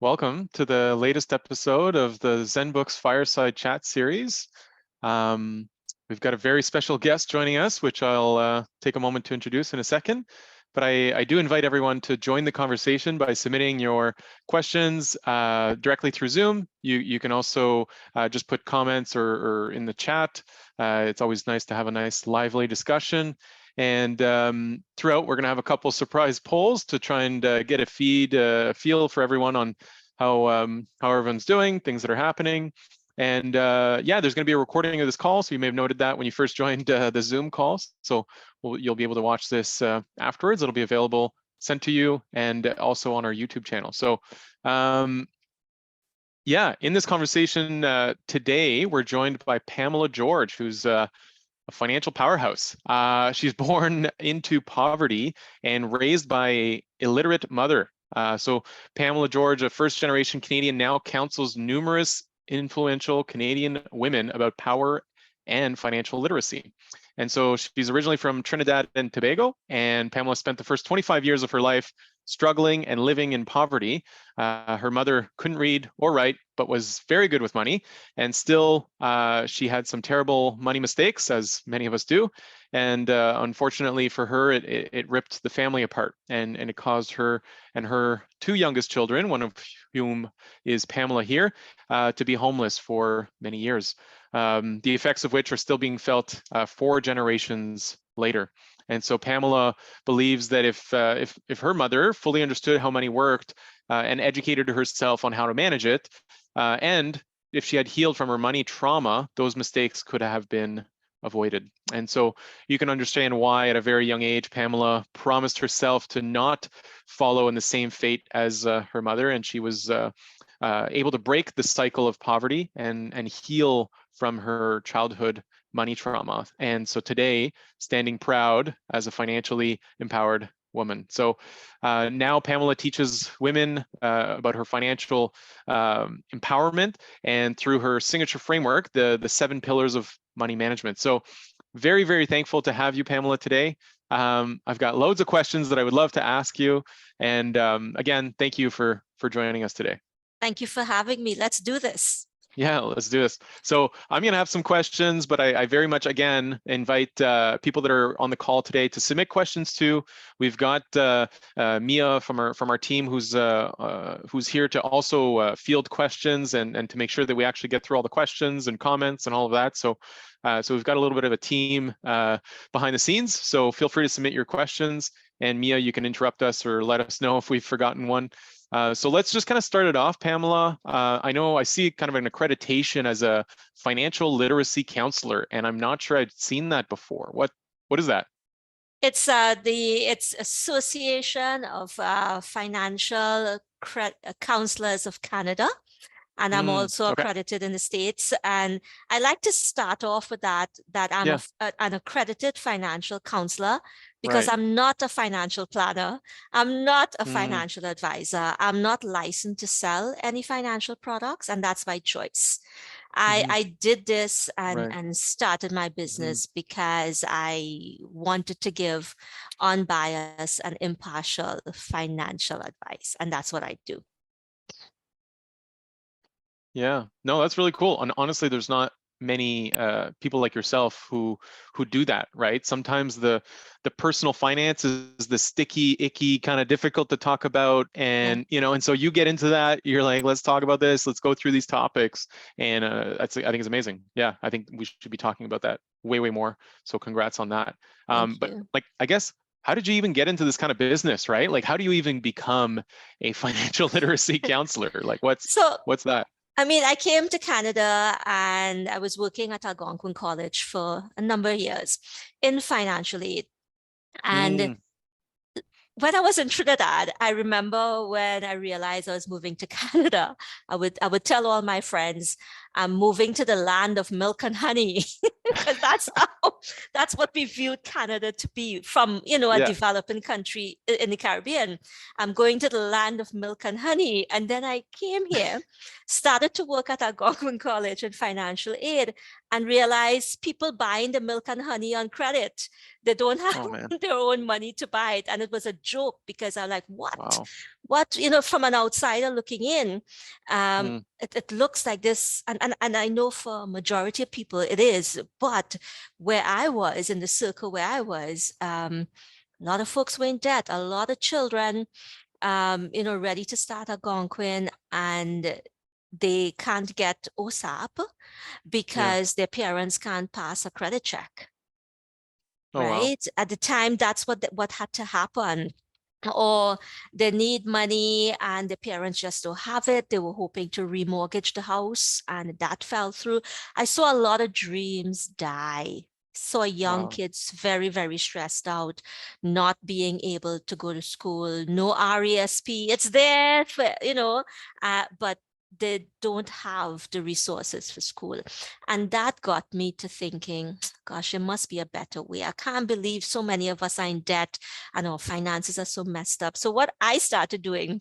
Welcome to the latest episode of the Zenbooks Fireside Chat series. We've got a very special guest joining us, which I'll take a moment to introduce in a second. But I do invite everyone to join the conversation by submitting your questions directly through Zoom. You can also just put comments or in the chat. It's always nice to have a nice lively discussion. And throughout, we're going to have a couple surprise polls to try and get a feel for everyone on how everyone's doing, things that are happening. And yeah, there's going to be a recording of this call. So you may have noted that when you first joined the Zoom call. So you'll be able to watch this afterwards. It'll be available, sent to you, and also on our YouTube channel. So yeah, in this conversation today, we're joined by Pamela George, who's a financial powerhouse. She's born into poverty and raised by an illiterate mother. So Pamela George, a first-generation Canadian, now counsels numerous influential Canadian women about power and financial literacy. And so she's originally from Trinidad and Tobago, and Pamela spent the first 25 years of her life struggling and living in poverty. Her mother couldn't read or write, but was very good with money. And still, she had some terrible money mistakes, as many of us do. And unfortunately for her, it ripped the family apart. And it caused her and her two youngest children, one of whom is Pamela here, to be homeless for many years. The effects of which are still being felt 4 generations later. And so Pamela believes that if her mother fully understood how money worked and educated herself on how to manage it, and if she had healed from her money trauma, those mistakes could have been avoided. And so you can understand why at a very young age, Pamela promised herself to not follow in the same fate as her mother. And she was able to break the cycle of poverty and heal from her childhood money trauma. And so today, standing proud as a financially empowered woman. So now Pamela teaches women about her financial empowerment, and through her signature framework, the 7 pillars of money management. So very, very thankful to have you, Pamela, today. I've got loads of questions that I would love to ask you. And again, thank you for joining us today. Thank you for having me. Let's do this. Yeah, let's do this. So I'm going to have some questions, but I very much, again, invite people that are on the call today to submit questions too. We've got Mia from our team who's here to also field questions and to make sure that we actually get through all the questions and comments and all of that. So we've got a little bit of a team behind the scenes. So feel free to submit your questions. And Mia, you can interrupt us or let us know if we've forgotten one. So let's just kind of start it off, Pamela. I see kind of an accreditation as a financial literacy counselor, and I'm not sure I'd seen that before. What is that? It's Association of Financial Counselors of Canada. And I'm also accredited in the States. And I like to start off with that I'm an accredited financial counselor, because I'm not a financial planner. I'm not a financial advisor. I'm not licensed to sell any financial products, and that's my choice. I did this and started my business because I wanted to give unbiased and impartial financial advice, and that's what I do. Yeah, no, that's really cool. And honestly, there's not many people like yourself who do that, right? Sometimes the personal finance is the sticky, icky, kind of difficult to talk about, and and so you get into that. You're like, let's talk about this. Let's go through these topics, and I think it's amazing. Yeah, I think we should be talking about that way more. So congrats on that. But like, I guess, how did you even get into this kind of business, right? Like, how do you even become a financial literacy counselor? Like, what's that? I mean, I came to Canada and I was working at Algonquin College for a number of years in financial aid. And when I was in Trinidad, I remember when I realized I was moving to Canada, I would tell all my friends, I'm moving to the land of milk and honey, because that's what we viewed Canada to be from, a developing country in the Caribbean. I'm going to the land of milk and honey. And then I came here, started to work at Algonquin College in financial aid, and realized people buying the milk and honey on credit. They don't have Oh, man. their own money to buy it. And it was a joke because I'm like, what? Wow. What, from an outsider looking in, it looks like this. And I know for a majority of people it is, but where I was, in the circle where I was, a lot of folks were in debt, a lot of children, ready to start Algonquin, and they can't get OSAP because their parents can't pass a credit check. Oh, right? Wow. At the time, that's what had to happen. Or they need money and the parents just don't have it. They were hoping to remortgage the house and that fell through. I saw a lot of dreams die. Saw young Wow. kids very, very stressed out, not being able to go to school, no RRSP. It's there, for, but they don't have the resources for school. And that got me to thinking, gosh, there must be a better way. I can't believe so many of us are in debt and our finances are so messed up. So what I started doing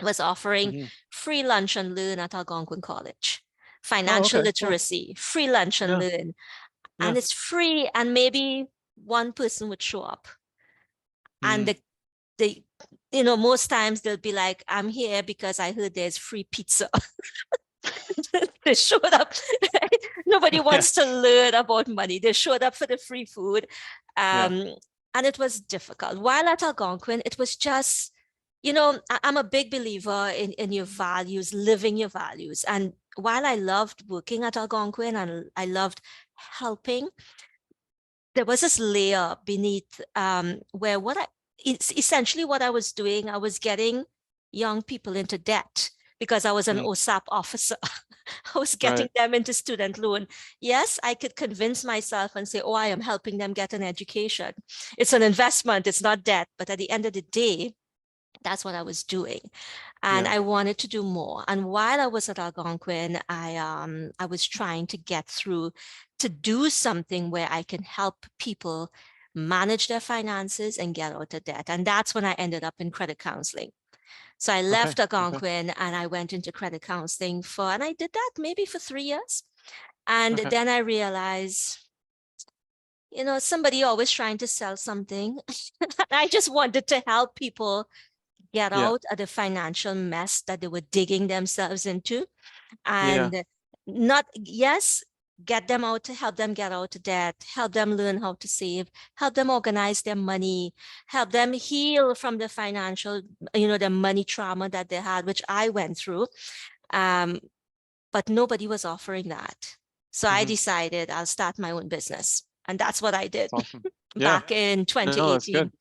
was offering free lunch and learn at Algonquin College. Financial literacy, free lunch and learn. And it's free, and maybe one person would show up. And most times they'll be like, I'm here because I heard there's free pizza. They showed up. Nobody wants to learn about money. They showed up for the free food. And it was difficult. While at Algonquin, it was just, I'm a big believer in your values, living your values. And while I loved working at Algonquin and I loved helping, there was this layer beneath where it's essentially what I was doing, I was getting young people into debt because I was an OSAP officer. I was getting them into student loan. Yes, I could convince myself and say, oh, I am helping them get an education. It's an investment, it's not debt. But at the end of the day, that's what I was doing. And I wanted to do more. And while I was at Algonquin, I was trying to get through to do something where I can help people manage their finances and get out of debt. And that's when I ended up in credit counseling. So I left Algonquin and I went into credit counseling and I did that maybe for 3 years. And then I realized, somebody always trying to sell something. I just wanted to help people get out of the financial mess that they were digging themselves into. And get them out, to help them get out of debt, help them learn how to save, help them organize their money, help them heal from the financial, the money trauma that they had, which I went through. But nobody was offering that. So I decided I'll start my own business. And that's what I did back in 2018. No, that's good.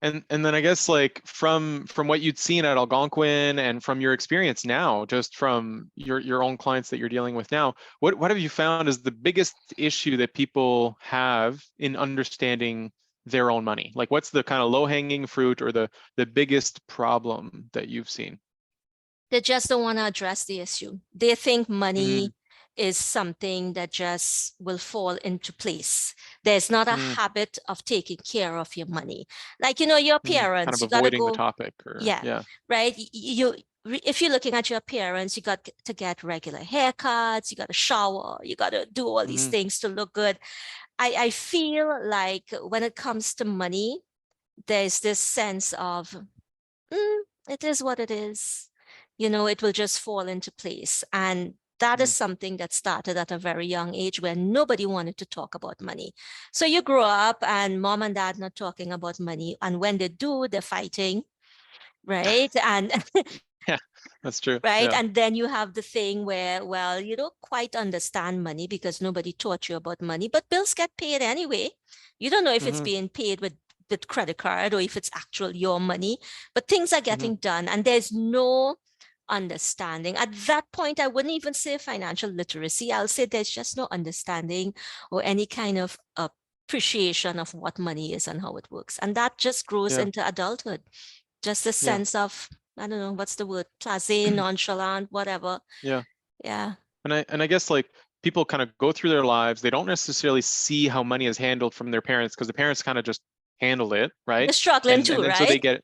And then I guess like from what you'd seen at Algonquin and from your experience now, just from your own clients that you're dealing with now, what have you found is the biggest issue that people have in understanding their own money? Like what's the kind of low-hanging fruit or the biggest problem that you've seen? They just don't want to address the issue. They think money is something that just will fall into place. There's not a habit of taking care of your money. Like, your parents, kind of you got to avoiding go. the topic. Right? If you're looking at your parents, you got to get regular haircuts, you got to shower, you got to do all these things to look good. I feel like when it comes to money, there's this sense of, it is what it is. It will just fall into place. And that is something that started at a very young age where nobody wanted to talk about money. So you grow up and mom and dad not talking about money. And when they do, they're fighting, right? And yeah, that's true. Right. And then you have the thing where, well, you don't quite understand money because nobody taught you about money, but bills get paid anyway. You don't know if it's being paid with credit card or if it's actual your money, but things are getting done and there's no understanding. At that point, I wouldn't even say financial literacy. I'll say there's just no understanding or any kind of appreciation of what money is and how it works. And that just grows into adulthood. Just a sense of, I don't know, what's the word? Blasé, nonchalant, whatever. Yeah. Yeah. And I guess like people kind of go through their lives, they don't necessarily see how money is handled from their parents because the parents kind of just handle it, right? They're struggling too, right? So they get,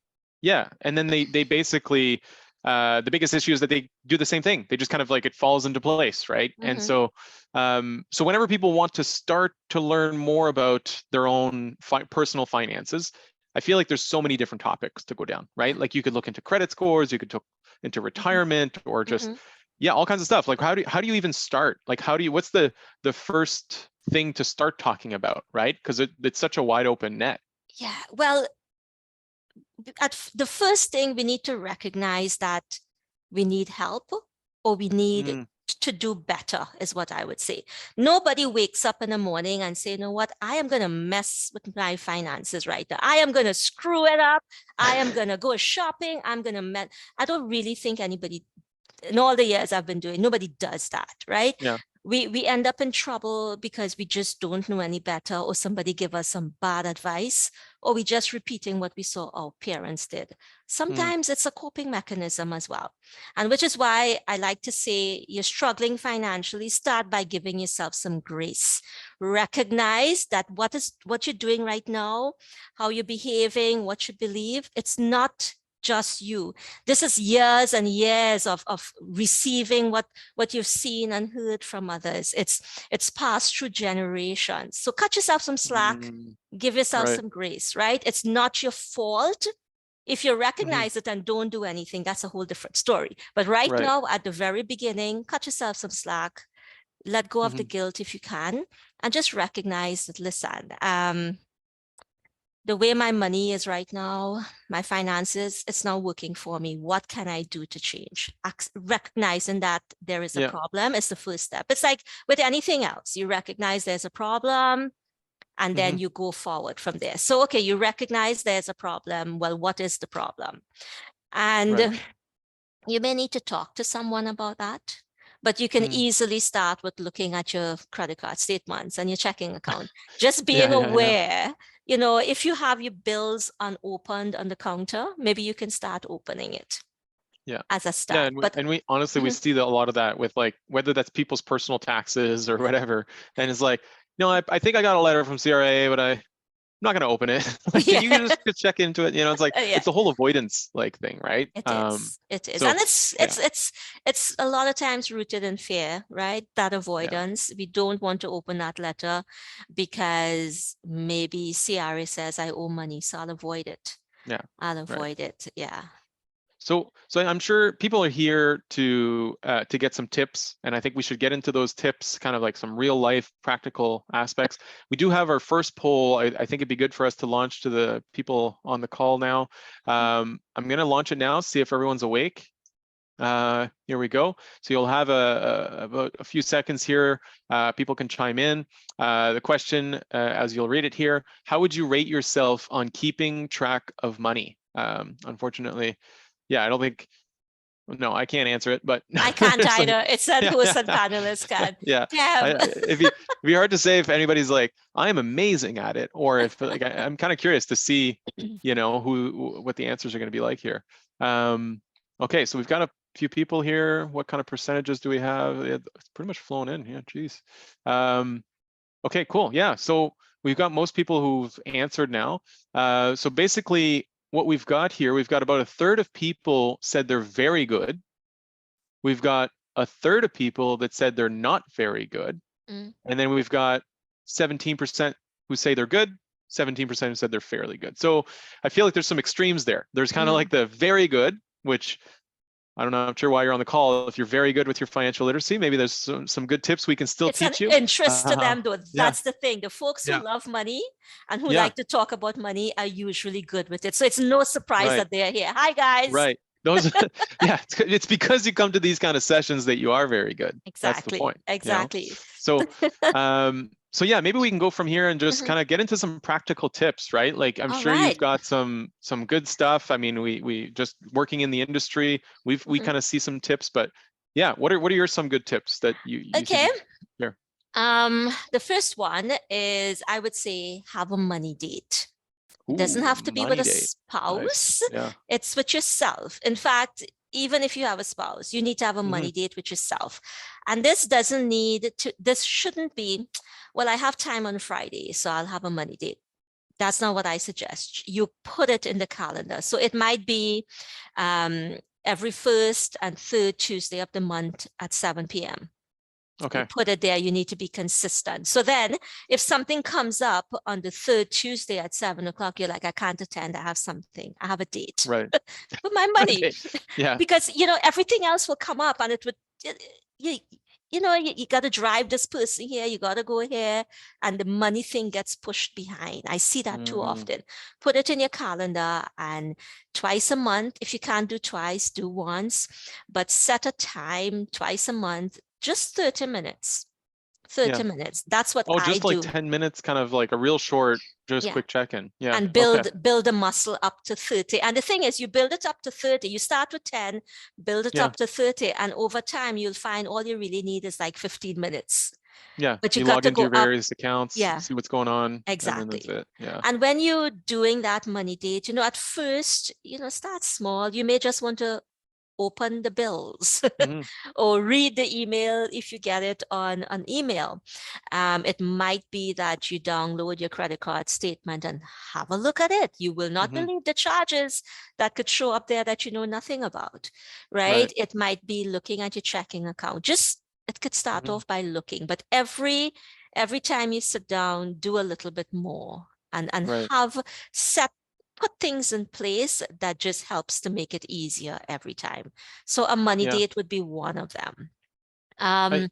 and then they basically the biggest issue is that they do the same thing. They just kind of like, it falls into place, right? And so, so whenever people want to start to learn more about their own personal finances, I feel like there's so many different topics to go down, right? Like you could look into credit scores, you could look into retirement, or just, yeah, all kinds of stuff. Like how do you even start? Like what's the first thing to start talking about, right? Because it's such a wide open net. Yeah, well, the first thing, we need to recognize that we need help, or we need to do better, is what I would say. Nobody wakes up in the morning and say, you know what, I am going to mess with my finances right now. I am going to screw it up. I am going to go shopping. I'm going to I don't really think anybody, in all the years I've been doing, nobody does that, right? Yeah. We end up in trouble because we just don't know any better, or somebody give us some bad advice, or we just repeating what we saw our parents did. Sometimes it's a coping mechanism as well. And which is why I like to say, you're struggling financially, start by giving yourself some grace. Recognize that what you're doing right now, how you're behaving, what you believe, it's not just you. This is years and years of receiving what you've seen and heard from others. It's passed through generations. So cut yourself some slack, give yourself some grace, right? It's not your fault. If you recognize it and don't do anything, that's a whole different story. But right now, at the very beginning, cut yourself some slack, let go of the guilt if you can, and just recognize that, listen, the way my money is right now, my finances, it's not working for me. What can I do to change? Recognizing that there is a problem is the first step. It's like with anything else, you recognize there's a problem, and then you go forward from there. So, okay, you recognize there's a problem. Well, what is the problem? And you may need to talk to someone about that. But you can easily start with looking at your credit card statements and your checking account. Just being aware, you know, if you have your bills unopened on the counter, maybe you can start opening it. As a start. And we honestly, we see a lot of that with, like, whether that's people's personal taxes or whatever. And it's like, no, I think I got a letter from CRA, but I'm not going to open it. Like, can you just check into it? You know, it's like, it's a whole avoidance like thing, right? It is. So, and it's a lot of times rooted in fear, right? That avoidance. We don't want to open that letter because maybe CRA says I owe money, so I'll avoid it. I'll avoid it. So I'm sure people are here to get some tips, and I think we should get into those tips, kind of like some real life practical aspects. We do have our first poll. I think it'd be good for us to launch to the people on the call now. I'm going to launch it now, see if everyone's awake. Here we go. So you'll have about a few seconds here. People can chime in. The question, as you'll read it here, how would you rate yourself on keeping track of money? Unfortunately, I don't think, no, I can't answer it, but I can't either. It's that host and panelists can. It'd be hard to say if anybody's like, I'm amazing at it, or if, like, I'm kind of curious to see, you know, what the answers are going to be like here. Okay, so we've got a few people here. What kind of percentages do we have? It's pretty much flown in. Yeah, geez. Okay, cool. Yeah, so we've got most people who've answered now. So basically, what we've got here, we've got about a third of people said they're very good. We've got a third of people that said they're not very good. And then we've got 17% who say they're good, 17% who said they're fairly good. So I feel like there's some extremes there. There's kind of like the very good, which I don't know, I'm sure why you're on the call. If you're very good with your financial literacy, maybe there's some good tips we can still teach you. It's an interest to them, though. That's the thing. The folks who love money and who like to talk about money are usually good with it. So it's no surprise that they're here. Hi, guys. Right. Those, it's because you come to these kind of sessions that you are very good. That's the point. Exactly. You know? So, so yeah, maybe we can go from here and just kind of get into some practical tips, right? Like, I'm sure you've got some good stuff. I mean, we just working in the industry, we kind of see some tips, but yeah, what are some good tips that you share? The first one is, I would say, have a money date. It doesn't have to be with a spouse. Nice. It's with yourself. In fact, even if you have a spouse, you need to have a money date with yourself. And this shouldn't be, well, I have time on Friday, so I'll have a money date. That's not what I suggest. You put it in the calendar. So it might be every first and third Tuesday of the month at 7 p.m. Okay. You put it there. You need to be consistent. So then if something comes up on the third Tuesday at 7 o'clock, you're like, I can't attend. I have something. I have a date. Right. With my money. Okay. Yeah. Because, everything else will come up and it would, you got to drive this person here. You got to go here. And the money thing gets pushed behind. I see that too often. Put it in your calendar, and twice a month. If you can't do twice, do once. But set a time twice a month. Just 30 minutes. 30 minutes. That's what I do. Just like 10 minutes, kind of like a real short, quick check-in. Yeah. And build a muscle up to 30. And the thing is, you build it up to 30. You start with 10, build it up to 30. And over time, you'll find all you really need is like 15 minutes. Yeah. But you log got to into go various accounts, Yeah. see what's going on. Exactly. And then that's it. Yeah. And when you're doing that money date, at first, start small. You may just want to open the bills or read the email if you get it on an email. It might be that you download your credit card statement and have a look at it. You will not believe the charges that could show up there that you know nothing about, right? It might be looking at your checking account. It could start off by looking, but every time you sit down, do a little bit more and put things in place that just helps to make it easier every time. So a money date would be one of them. I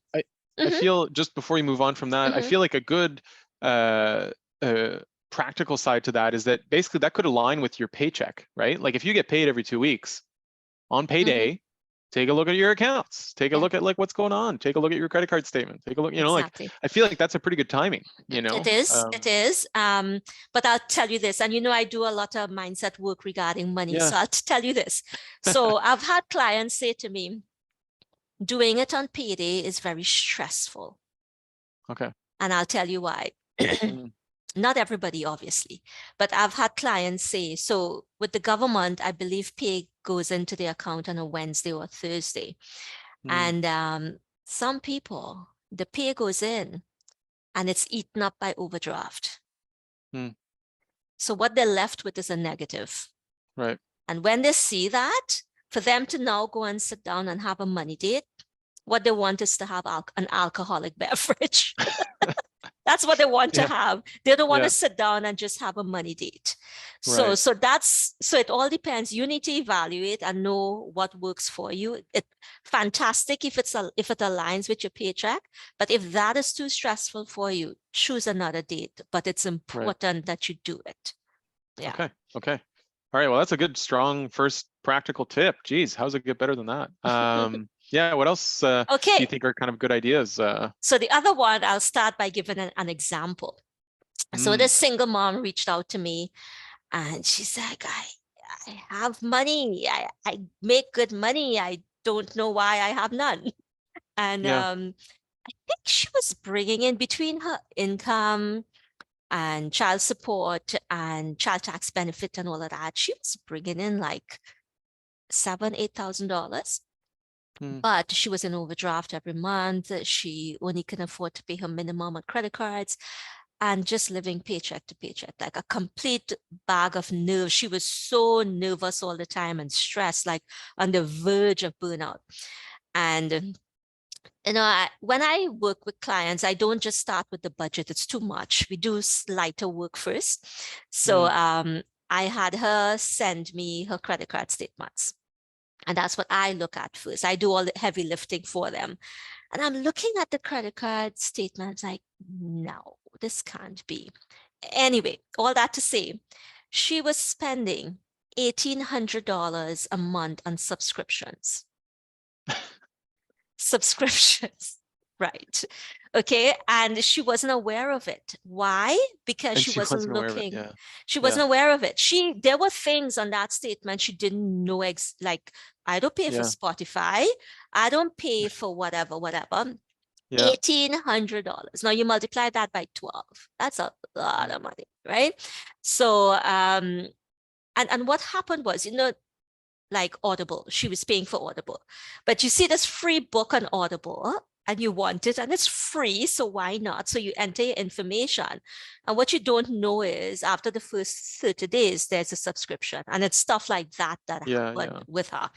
feel, just before you move on from that, I feel like a good practical side to that is that basically that could align with your paycheck, right? Like if you get paid every 2 weeks, on payday, take a look at your accounts, take a look at like what's going on, take a look at your credit card statement, take a look, like I feel like that's a pretty good timing, It is. But I'll tell you this, and I do a lot of mindset work regarding money. So I'll tell you this. So I've had clients say to me, doing it on payday is very stressful. Okay. And I'll tell you why. Not everybody, obviously, but I've had clients say, so with the government, I believe pay goes into the account on a Wednesday or Thursday. And some people, the pay goes in and it's eaten up by overdraft. So what they're left with is a negative. Right. And when they see that, for them to now go and sit down and have a money date, what they want is to have an alcoholic beverage. That's what they want to have. They don't want to sit down and just have a money date. So it all depends. You need to evaluate and know what works for you. It's fantastic if it aligns with your paycheck, but if that is too stressful for you, choose another date. But it's important that you do it. Yeah. Okay. All right. Well, that's a good, strong first practical tip. Geez, how's it get better than that? Yeah, what else do you think are kind of good ideas? So the other one, I'll start by giving an example. So this single mom reached out to me and she's like, I have money. I make good money. I don't know why I have none. And I think she was bringing in, between her income and child support and child tax benefit and all of that, she was bringing in like $7,000-8,000. But she was in overdraft every month. She only can afford to pay her minimum on credit cards and just living paycheck to paycheck, like a complete bag of nerves. She was so nervous all the time and stressed, like on the verge of burnout. And, when I work with clients, I don't just start with the budget. It's too much. We do lighter work first. So I had her send me her credit card statements. And that's what I look at first. I do all the heavy lifting for them. And I'm looking at the credit card statements like, no, this can't be. Anyway, all that to say, she was spending $1,800 a month on subscriptions. Right. Okay. And she wasn't aware of it. Why? Because she wasn't looking. She wasn't aware of it. There were things on that statement she didn't know, like, I don't pay for Spotify. I don't pay for whatever. $1,800. Now you multiply that by 12. That's a lot of money, right? So, and what happened was, like Audible, she was paying for Audible, but you see this free book on Audible, and you want it and it's free, so why not? So you enter your information, and what you don't know is after the first 30 days there's a subscription, and it's stuff like that happened with her.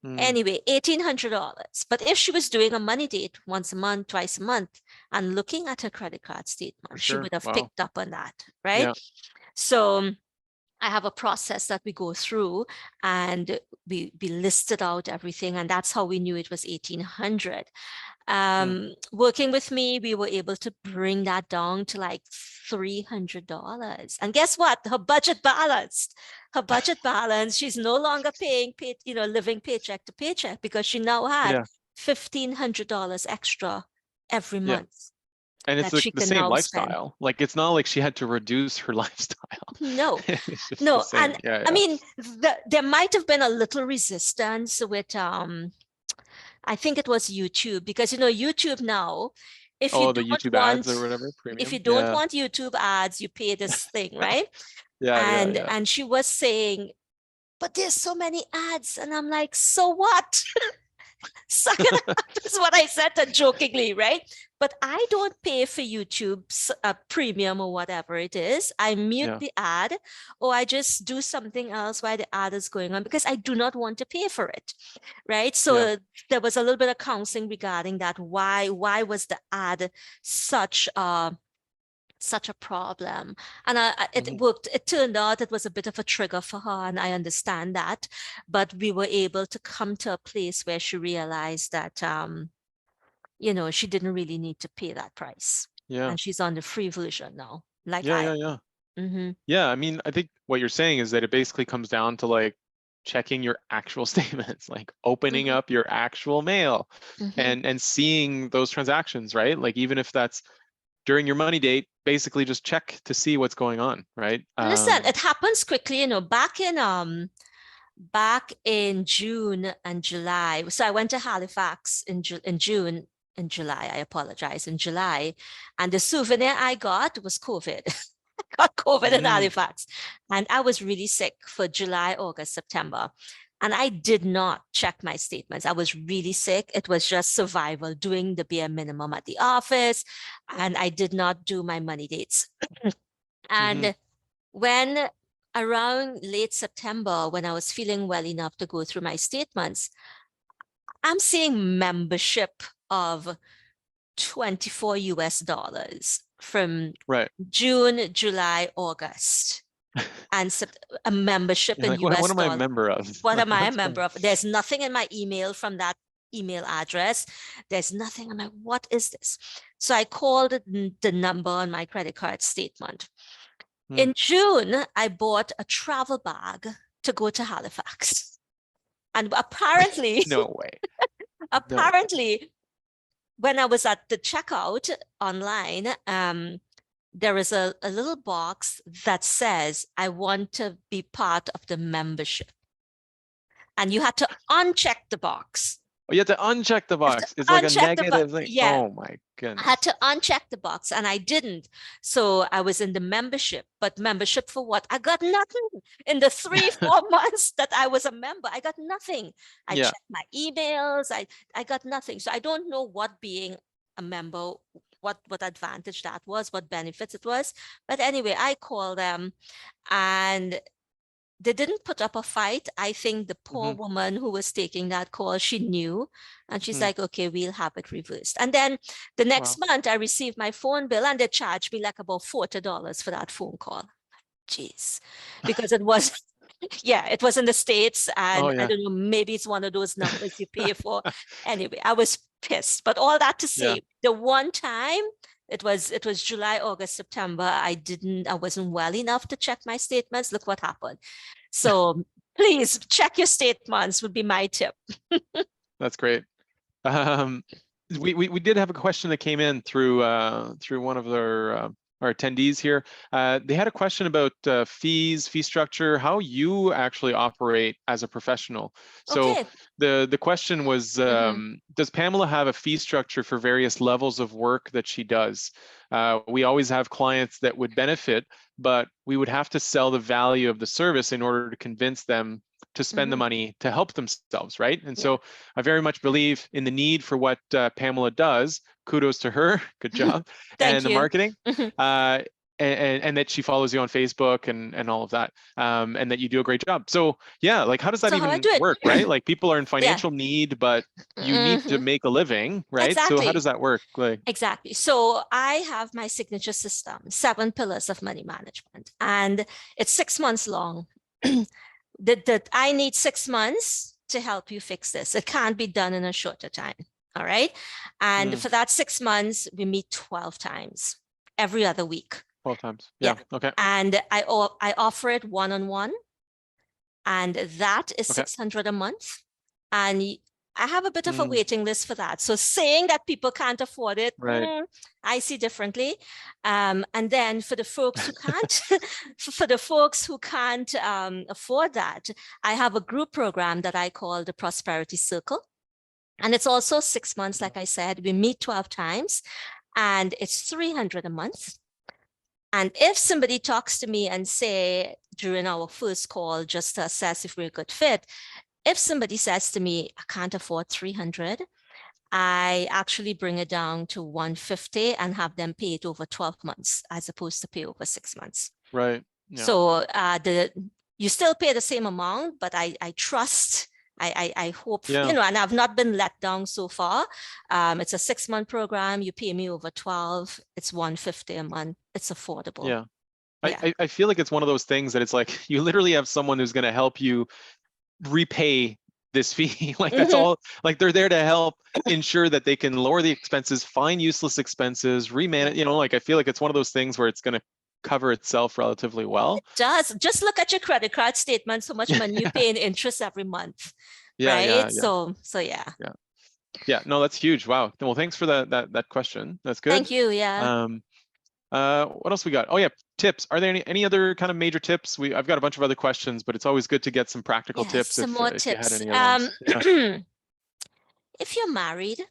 Anyway, $1,800. But if she was doing a money date once a month, twice a month, and looking at her credit card statement, she would have picked up on that, right? So I have a process that we go through, and we listed out everything, and that's how we knew it was 1,800. Working with me, we were able to bring that down to like $300. And guess what? Her budget balanced. She's no longer paying, living paycheck to paycheck, because she now had $1,500 extra every month. And it's the same lifestyle. Like, it's not like she had to reduce her lifestyle. No. And I mean, there might have been a little resistance with, I think it was YouTube, because, YouTube now, if you the YouTube ads or whatever, premium. If you don't want YouTube ads, you pay this thing, right? And she was saying, but there's so many ads. And I'm like, so what? Suck it up is what I said jokingly, right? But I don't pay for YouTube's premium or whatever it is. I mute the ad, or I just do something else while the ad is going on, because I do not want to pay for it, right? So there was a little bit of counseling regarding that. Why was the ad such a problem? And it worked. It turned out it was a bit of a trigger for her, and I understand that. But we were able to come to a place where she realized that, she didn't really need to pay that price. And she's on the free version now. Yeah, I mean, I think what you're saying is that it basically comes down to like checking your actual statements, like opening up your actual mail and seeing those transactions, right? Like, even if that's during your money date, basically just check to see what's going on, right? Listen, it happens quickly, back in June and July. So I went to Halifax in July, and the souvenir I got was COVID. I got COVID in Halifax, and I was really sick for July, August, September. And I did not check my statements. I was really sick. It was just survival, doing the bare minimum at the office. And I did not do my money dates. And when around late September, when I was feeling well enough to go through my statements, I'm seeing membership of $24 from June, July, August. And a membership in US what am I a member of? What am I a member of? There's nothing in my email from that email address. There's nothing. I'm like, what is this? So I called the number on my credit card statement. In June, I bought a travel bag to go to Halifax. And apparently, no way. Apparently, when I was at the checkout online, there is a little box that says, I want to be part of the membership. And you had to uncheck the box. Oh, you had to uncheck the box. It's like a negative thing. Yeah. Oh my goodness. I had to uncheck the box, and I didn't. So I was in the membership, but membership for what? I got nothing. In the 3-4 months that I was a member, I got nothing. I checked my emails. I got nothing. So I don't know what being a member, what advantage that was, what benefits it was. But anyway, I called them, and they didn't put up a fight. I think the poor woman who was taking that call, she knew, and she's like, okay, we'll have it reversed. And then the next month I received my phone bill, and they charged me like about $40 for that phone call. Jeez, because it was, it was in the States, and I don't know, maybe it's one of those numbers you pay for. Anyway, I was pissed, but all that to say, the one time, it was July, August, September. I wasn't well enough to check my statements. Look what happened. So please check your statements would be my tip. That's great. We did have a question that came in through one of our attendees here. They had a question about fees, fee structure, how you actually operate as a professional. So the question was, does Pamela have a fee structure for various levels of work that she does? We always have clients that would benefit, but we would have to sell the value of the service in order to convince them to spend the money to help themselves, right? And so I very much believe in the need for what Pamela does. Kudos to her. Good job. Thank and the you. marketing. And that she follows you on Facebook and all of that, and that you do a great job. So yeah, like how does that even work, right? Like people are in financial need, but you need to make a living, right? Exactly. So how does that work? Like exactly. So I have my signature system, 7 pillars of money management, and it's 6 months long. that I need 6 months to help you fix this. It can't be done in a shorter time. All right. And for that 6 months, we meet 12 times every other week. 12 times. Yeah. Okay. And I offer it one-on-one, and that is $600 a month. And I have a bit of a waiting list for that. So saying that people can't afford it, I see differently. And then for the folks who can't, afford that, I have a group program that I call the Prosperity Circle. And it's also 6 months, like I said. We meet 12 times, and it's $300 a month. And if somebody talks to me and say during our first call, just to assess if we're a good fit, if somebody says to me, I can't afford 300, I actually bring it down to 150 and have them pay it over 12 months as opposed to pay over 6 months. Right. Yeah. So you still pay the same amount, but I trust, I hope, and I've not been let down so far. It's a 6-month program. You pay me over 12. It's 150 a month. It's affordable. Yeah. I feel like it's one of those things that it's like you literally have someone who's going to help you repay this fee. Like that's all, like they're there to help ensure that they can lower the expenses, find useless expenses, remanage, like I feel like it's one of those things where it's going to cover itself relatively well. It does. Just look at your credit card statement, so much money you pay in interest every month. Right? Yeah. So yeah. Yeah, no, that's huge. Wow. Well, thanks for that question. That's good. Thank you. Yeah. What else we got? Oh yeah, tips. Are there any other kind of major tips? I've got a bunch of other questions, but it's always good to get some practical tips. Some more tips. You had any other ones. If you're married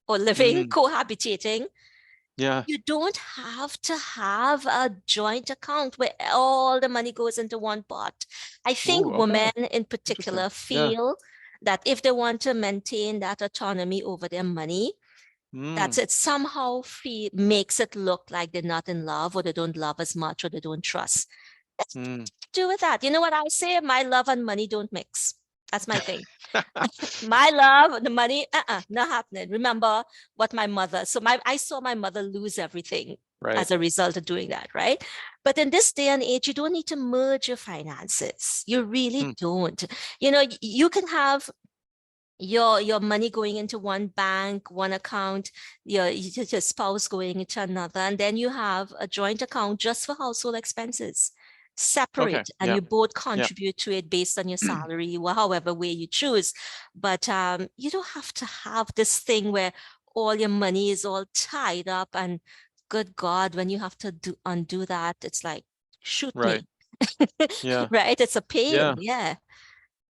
or living, cohabitating, you don't have to have a joint account where all the money goes into one pot. I think women in particular feel that if they want to maintain that autonomy over their money, that it somehow makes it look like they're not in love, or they don't love as much, or they don't trust. Let's do with that. You know what I say? My love and money don't mix. That's my thing. My love, the money, not happening. Remember what my mother, I saw my mother lose everything as a result of doing that, right? But in this day and age, you don't need to merge your finances. You really don't. You can have your money going into one bank, one account, your spouse going into another, and then you have a joint account just for household expenses. Separate, and you both contribute to it based on your salary, or however way you choose. But you don't have to have this thing where all your money is all tied up, and good God, when you have to undo that, it's like, shoot me. Right? It's a pain.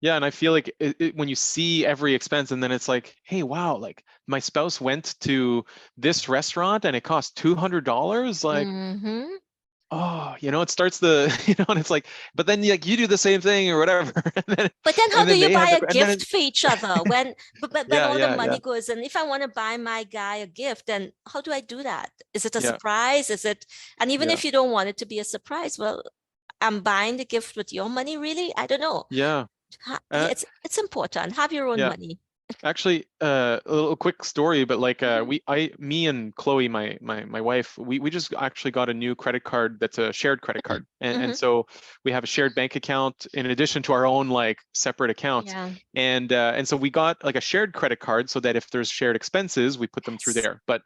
Yeah, and I feel like when you see every expense, and then it's like, hey, wow, like my spouse went to this restaurant and it cost $200. Like, it starts and it's like, but then you do the same thing or whatever. But then how do you buy a gift for each other when all the money goes? And if I want to buy my guy a gift, then how do I do that? Is it a surprise? And even if you don't want it to be a surprise, well, I'm buying the gift with your money, really? I don't know. It's important. Have your own money. Actually, a little quick story, but like me and Chloe, my wife, we just actually got a new credit card that's a shared credit card, and so we have a shared bank account in addition to our own like separate accounts, and so we got like a shared credit card so that if there's shared expenses, we put them through there. But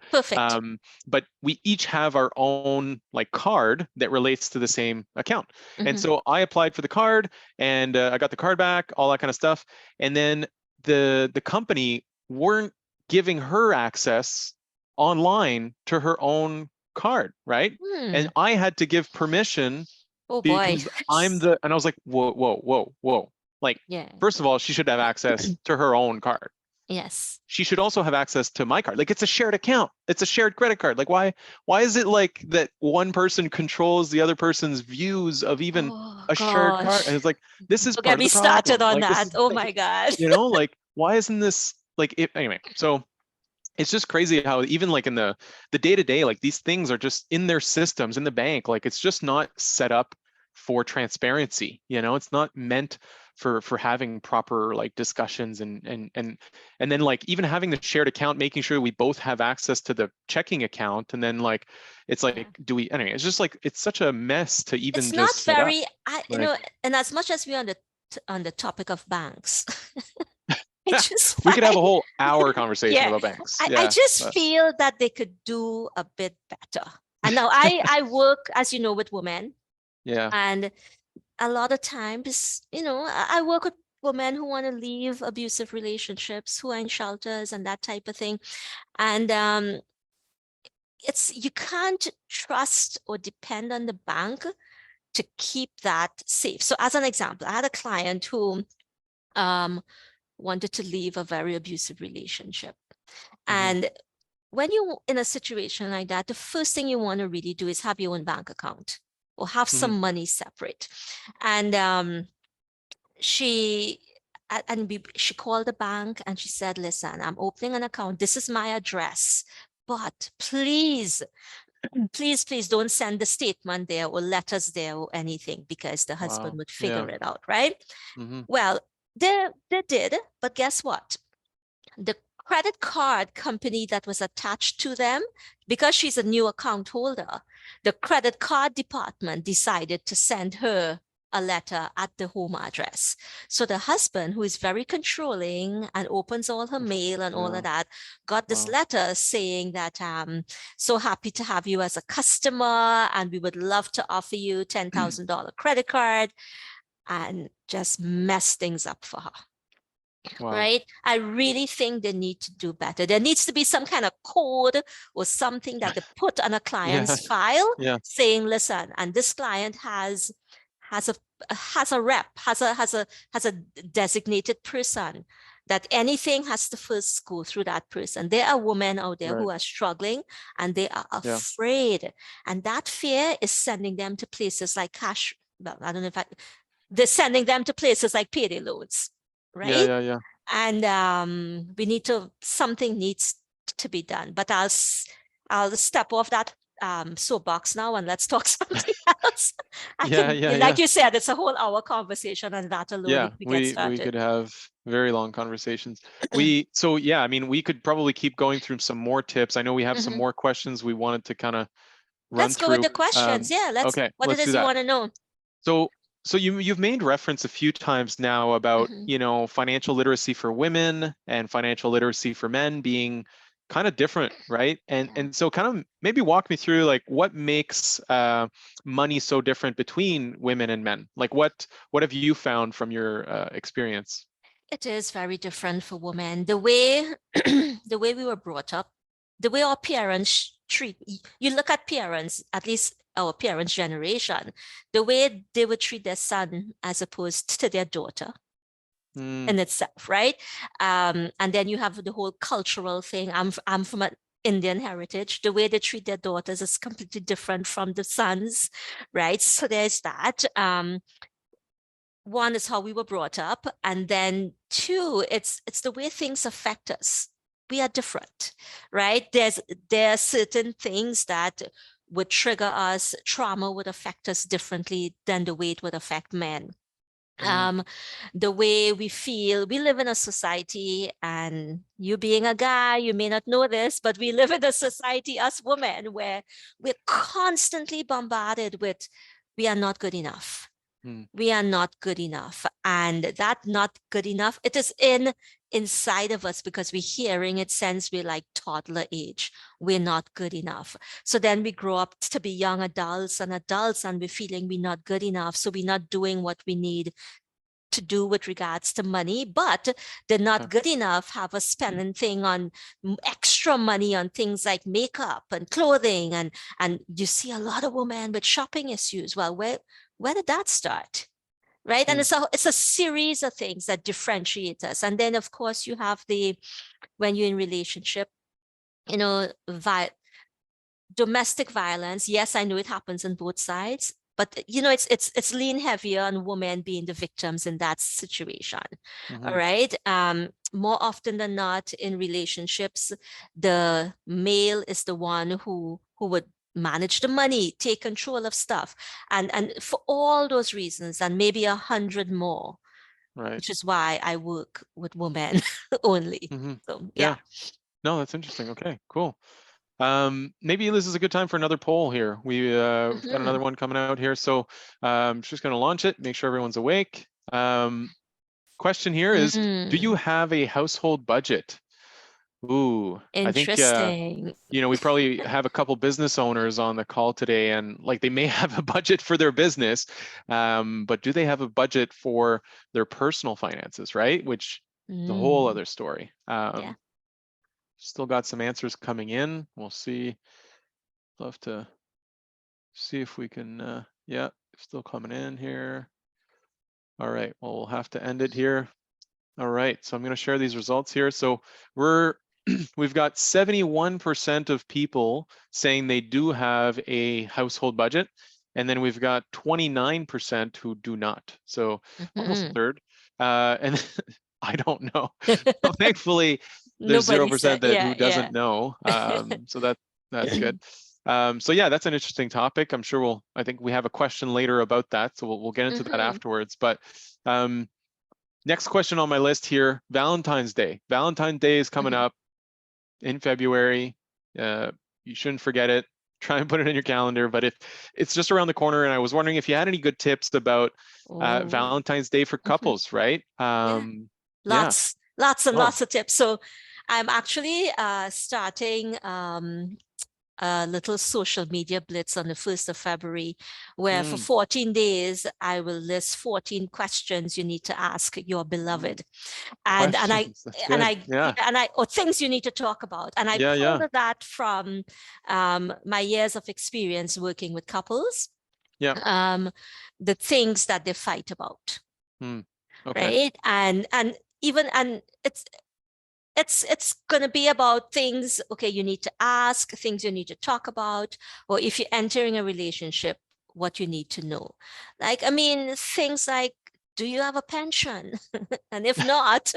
but we each have our own like card that relates to the same account, and so I applied for the card, and I got the card back, all that kind of stuff, and then the company weren't giving her access online to her own card, right? And I had to give permission because and I was like, whoa. Like, first of all, she should have access to her own card. Yes. she should also have access to my card. Like, it's a shared account. It's a shared credit card. Like, why is it like that one person controls the other person's views of even Oh a shared card? And gosh. it's like, this is Don't part get of me the started problem. on Like, this that. is, Oh my God. like, why isn't this like it anyway? So it's just crazy how even like in the day-to-day, like these things are just in their systems in the bank. Like, it's just not set up for transparency. It's not meant for having proper like discussions and then like even having the shared account, making sure we both have access to the checking account. And then like it's like, do we anyway? It's just like it's such a mess to even It's not just set up. very, and as much as we're on the topic of banks, I just We could have a find, whole hour conversation yeah, about banks. I Yeah, just feel that they could do a bit better. And now I work, as you know, with women, yeah. and a lot of times, I work with women who want to leave abusive relationships, who are in shelters and that type of thing. And you can't trust or depend on the bank to keep that safe. So as an example, I had a client who wanted to leave a very abusive relationship. And when you're in a situation like that, the first thing you want to really do is have your own bank account or have some money separate. And she called the bank and she said, listen, I'm opening an account. This is my address, but please don't send the statement there or letters there or anything, because the husband would figure it out, right? Well, they did, but guess what? The credit card company that was attached to them, because she's a new account holder, the credit card department decided to send her a letter at the home address. So the husband, who is very controlling and opens all her mail and all of that, got this letter saying that so happy to have you as a customer and we would love to offer you $10,000 credit card, and just mess things up for her. Right? I really think they need to do better. There needs to be some kind of code or something that they put on a client's file saying, listen, and this client has a rep, has a designated person, that anything has to first go through that person. There are women out there who are struggling and they are afraid. And that fear is sending them to places like cash. Well, I don't know if they're sending them to places like payday loans. Right? Yeah. And something needs to be done. But I'll step off that soapbox now and let's talk something else. Like you said, it's a whole hour conversation on that alone. If we get started. We could have very long conversations. I mean, we could probably keep going through some more tips. I know we have some more questions we wanted to kind of run through. Let's go with the questions. What it is you want to know. So you've made reference a few times now about, financial literacy for women and financial literacy for men being kind of different, right? And so kind of maybe walk me through like what makes money so different between women and men. Like what have you found from your experience? It is very different for women. The way we were brought up, the way our parents you look at parents, at least our parents' generation, the way they would treat their son as opposed to their daughter in itself, right? And then you have the whole cultural thing. I'm from an Indian heritage. The way they treat their daughters is completely different from the sons, right? So there's that. One is how we were brought up, and then two, it's the way things affect us. We are different, right? There are certain things that would trigger us. Trauma would affect us differently than the way it would affect men. The way we feel, we live in a society, and you being a guy, you may not know this, but we live in a society, us women, where we're constantly bombarded with, we are not good enough. We are not good enough. And that not good enough, it is inside of us because we're hearing it since we're like toddler age. We're not good enough. So then we grow up to be young adults and we're feeling we're not good enough. So we're not doing what we need to do with regards to money, but they're not good enough, have us spending thing on extra money on things like makeup and clothing. And you see a lot of women with shopping issues. Well, where did that start? right? And it's a series of things that differentiate us. And then of course you have when you're in relationship, domestic violence. Yes, I know it happens on both sides, but it's lean heavier on women being the victims in that situation. All right. More often than not in relationships, the male is the one who would manage the money, take control of stuff, and for all those reasons and maybe 100 more, right, which is why I work with women only. So yeah. No, that's interesting. Okay, cool. Maybe this is a good time for another poll here. We've got another one coming out here, so just going to launch it, make sure everyone's awake. Question here is, do you have a household budget? Ooh, I think interesting. we probably have a couple business owners on the call today, and like they may have a budget for their business, but do they have a budget for their personal finances, right? Which is a whole other story. Yeah. Still got some answers coming in. We'll see. Love to see if we can, yeah, still coming in here. All right, well, we'll have to end it here. All right, so I'm going to share these results here. So we've got 71% of people saying they do have a household budget, and then we've got 29% who do not. So almost a third. And I don't know. So thankfully, there's 0% who doesn't know. So that's good. So yeah, that's an interesting topic. I'm sure I think we have a question later about that, so we'll get into that afterwards. But next question on my list here, Valentine's Day. Valentine's Day is coming up in February. You shouldn't forget it. Try and put it in your calendar, but if it's just around the corner, and I was wondering if you had any good tips about Valentine's Day for couples, right? Lots of tips. So I'm actually starting a little social media blitz on the 1st of February, where for 14 days, I will list 14 questions you need to ask your beloved. And or things you need to talk about. And I pulled that from my years of experience working with couples. The things that they fight about. Right. And it's going to be about things, okay, you need to ask, things you need to talk about, or if you're entering a relationship, what you need to know. Like, I mean, things like, do you have a pension? And if not,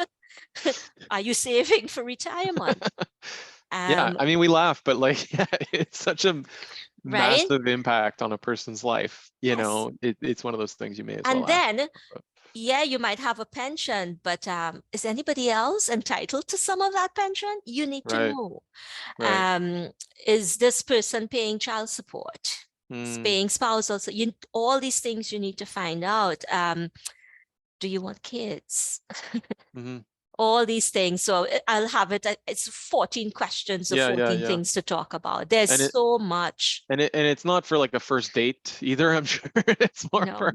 are you saving for retirement? Yeah, I mean, we laugh, but like, it's such a massive impact on a person's life. It's one of those things you may as well ask. And then, yeah, you might have a pension, but is anybody else entitled to some of that pension? You need to know. Is this person paying child support? Paying spousal? So all these things you need to find out. Do you want kids? All these things. So I'll have it. It's 14 questions or 14 things to talk about. There's so much. And it's not for like a first date either, I'm sure. It's more for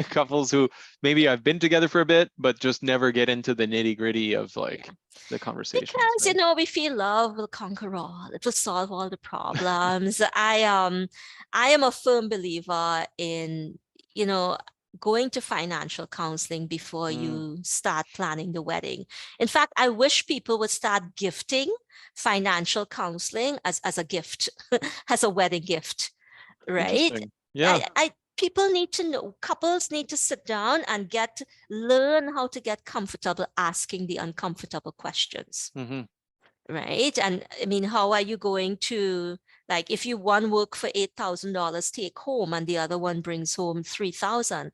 couples who maybe have been together for a bit, but just never get into the nitty gritty of like the conversation. Because, we feel love will conquer all. It will solve all the problems. I am a firm believer in, going to financial counseling before you start planning the wedding. In fact, I wish people would start gifting financial counseling as a gift, as a wedding gift, right? Yeah. People need to know, couples need to sit down and learn how to get comfortable asking the uncomfortable questions. Right. And I mean, how are you going to, like, if you one work for $8,000 take home and the other one brings home $3,000,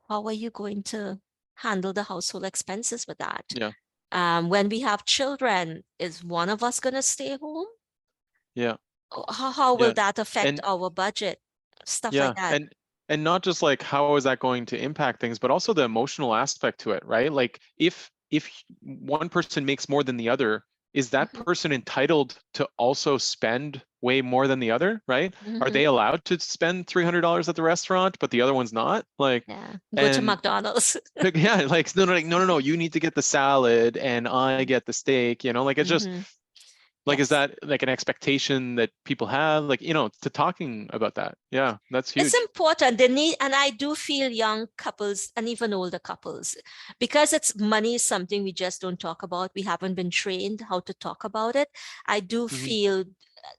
how are you going to handle the household expenses with that? When we have children, is one of us going to stay home? How will that affect our budget? Stuff like that. And not just like, how is that going to impact things, but also the emotional aspect to it, right? Like if one person makes more than the other, is that person entitled to also spend way more than the other, right? Are they allowed to spend $300 at the restaurant, but the other one's not? Like, go to McDonald's. Like, no, you need to get the salad and I get the steak, like it's just, Like, Yes. is that like an expectation that people have, like, you know, to talking about that? Yeah, that's huge. It's important. They need, and I do feel young couples and even older couples, because it's money is something we just don't talk about. We haven't been trained how to talk about it. I do feel